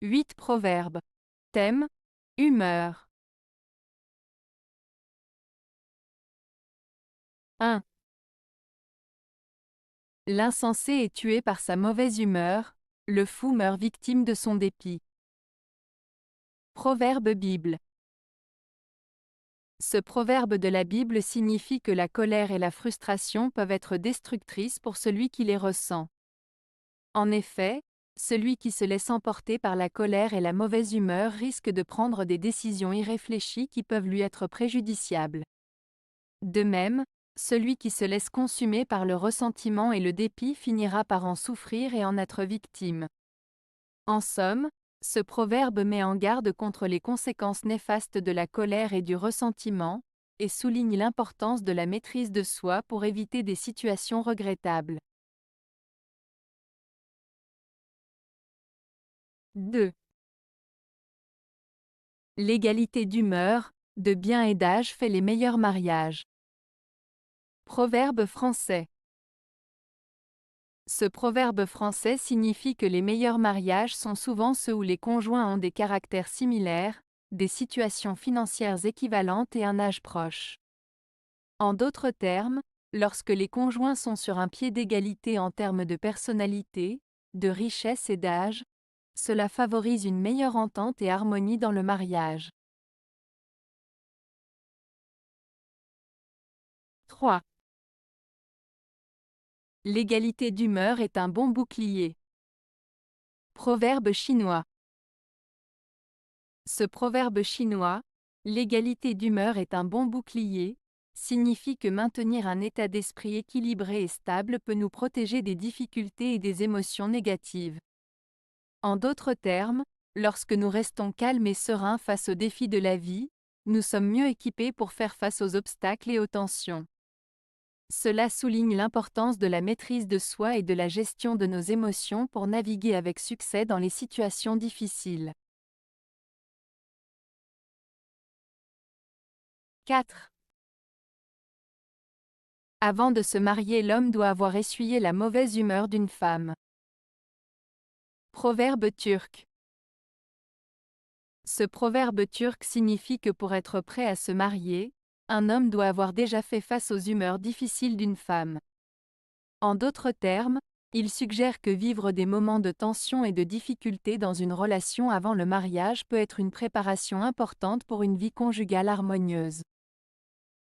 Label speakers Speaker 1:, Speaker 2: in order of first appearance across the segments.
Speaker 1: 8 proverbes. Thème: humeur. 1. L'insensé est tué par sa mauvaise humeur, le fou meurt victime de son dépit. Proverbe Bible. Ce proverbe de la Bible signifie que la colère et la frustration peuvent être destructrices pour celui qui les ressent. En effet, celui qui se laisse emporter par la colère et la mauvaise humeur risque de prendre des décisions irréfléchies qui peuvent lui être préjudiciables. De même, celui qui se laisse consumer par le ressentiment et le dépit finira par en souffrir et en être victime. En somme, ce proverbe met en garde contre les conséquences néfastes de la colère et du ressentiment, et souligne l'importance de la maîtrise de soi pour éviter des situations regrettables. 2. L'égalité d'humeur, de bien et d'âge fait les meilleurs mariages. Proverbe français. Ce proverbe français signifie que les meilleurs mariages sont souvent ceux où les conjoints ont des caractères similaires, des situations financières équivalentes et un âge proche. En d'autres termes, lorsque les conjoints sont sur un pied d'égalité en termes de personnalité, de richesse et d'âge, cela favorise une meilleure entente et harmonie dans le mariage. 3. L'égalité d'humeur est un bon bouclier. Proverbe chinois. Ce proverbe chinois, l'égalité d'humeur est un bon bouclier, signifie que maintenir un état d'esprit équilibré et stable peut nous protéger des difficultés et des émotions négatives. En d'autres termes, lorsque nous restons calmes et sereins face aux défis de la vie, nous sommes mieux équipés pour faire face aux obstacles et aux tensions. Cela souligne l'importance de la maîtrise de soi et de la gestion de nos émotions pour naviguer avec succès dans les situations difficiles. 4. Avant de se marier, l'homme doit avoir essuyé la mauvaise humeur d'une femme. Proverbe turc. Ce proverbe turc signifie que pour être prêt à se marier, un homme doit avoir déjà fait face aux humeurs difficiles d'une femme. En d'autres termes, il suggère que vivre des moments de tension et de difficulté dans une relation avant le mariage peut être une préparation importante pour une vie conjugale harmonieuse.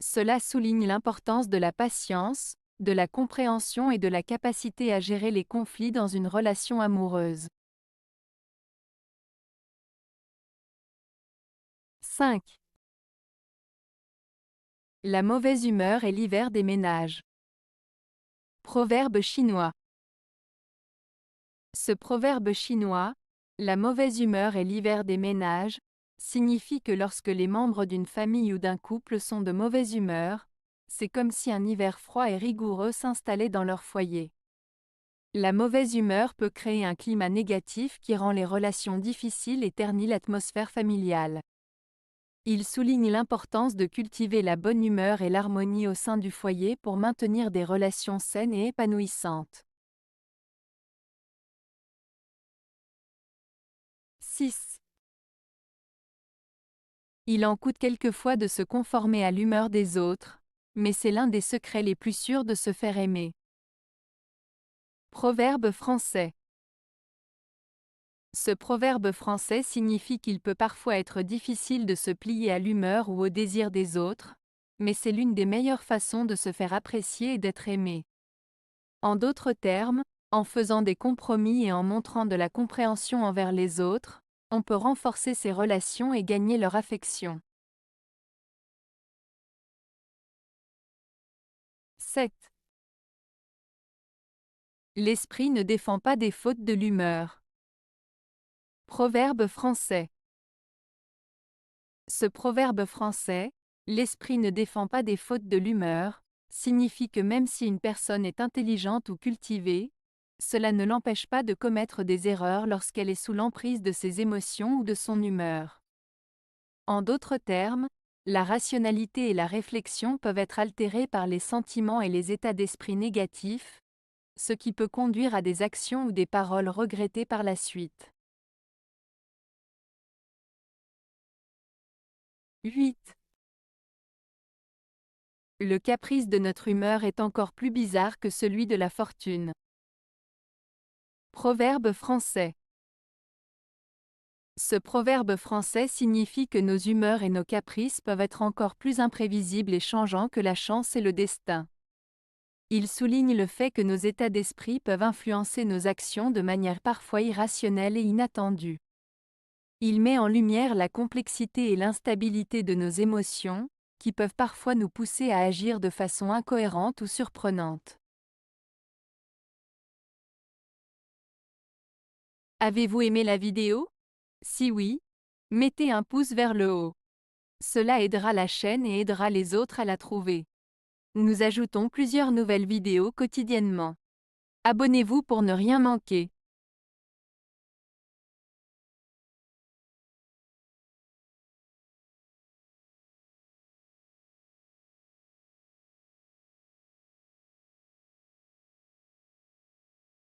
Speaker 1: Cela souligne l'importance de la patience, de la compréhension et de la capacité à gérer les conflits dans une relation amoureuse. 5. La mauvaise humeur est l'hiver des ménages. Proverbe chinois. Ce proverbe chinois, la mauvaise humeur est l'hiver des ménages, signifie que lorsque les membres d'une famille ou d'un couple sont de mauvaise humeur, c'est comme si un hiver froid et rigoureux s'installait dans leur foyer. La mauvaise humeur peut créer un climat négatif qui rend les relations difficiles et ternit l'atmosphère familiale. Il souligne l'importance de cultiver la bonne humeur et l'harmonie au sein du foyer pour maintenir des relations saines et épanouissantes. 6. Il en coûte quelquefois de se conformer à l'humeur des autres, mais c'est l'un des secrets les plus sûrs de se faire aimer. Proverbe français. Ce proverbe français signifie qu'il peut parfois être difficile de se plier à l'humeur ou au désir des autres, mais c'est l'une des meilleures façons de se faire apprécier et d'être aimé. En d'autres termes, en faisant des compromis et en montrant de la compréhension envers les autres, on peut renforcer ses relations et gagner leur affection. 7. L'esprit ne défend pas des fautes de l'humeur. Proverbe français. Ce proverbe français, l'esprit ne défend pas des fautes de l'humeur, signifie que même si une personne est intelligente ou cultivée, cela ne l'empêche pas de commettre des erreurs lorsqu'elle est sous l'emprise de ses émotions ou de son humeur. En d'autres termes, la rationalité et la réflexion peuvent être altérées par les sentiments et les états d'esprit négatifs, ce qui peut conduire à des actions ou des paroles regrettées par la suite. 8. Le caprice de notre humeur est encore plus bizarre que celui de la fortune. Proverbe français. Ce proverbe français signifie que nos humeurs et nos caprices peuvent être encore plus imprévisibles et changeants que la chance et le destin. Il souligne le fait que nos états d'esprit peuvent influencer nos actions de manière parfois irrationnelle et inattendue. Il met en lumière la complexité et l'instabilité de nos émotions, qui peuvent parfois nous pousser à agir de façon incohérente ou surprenante. Avez-vous aimé la vidéo? Si oui, mettez un pouce vers le haut. Cela aidera la chaîne et aidera les autres à la trouver. Nous ajoutons plusieurs nouvelles vidéos quotidiennement. Abonnez-vous pour ne rien manquer.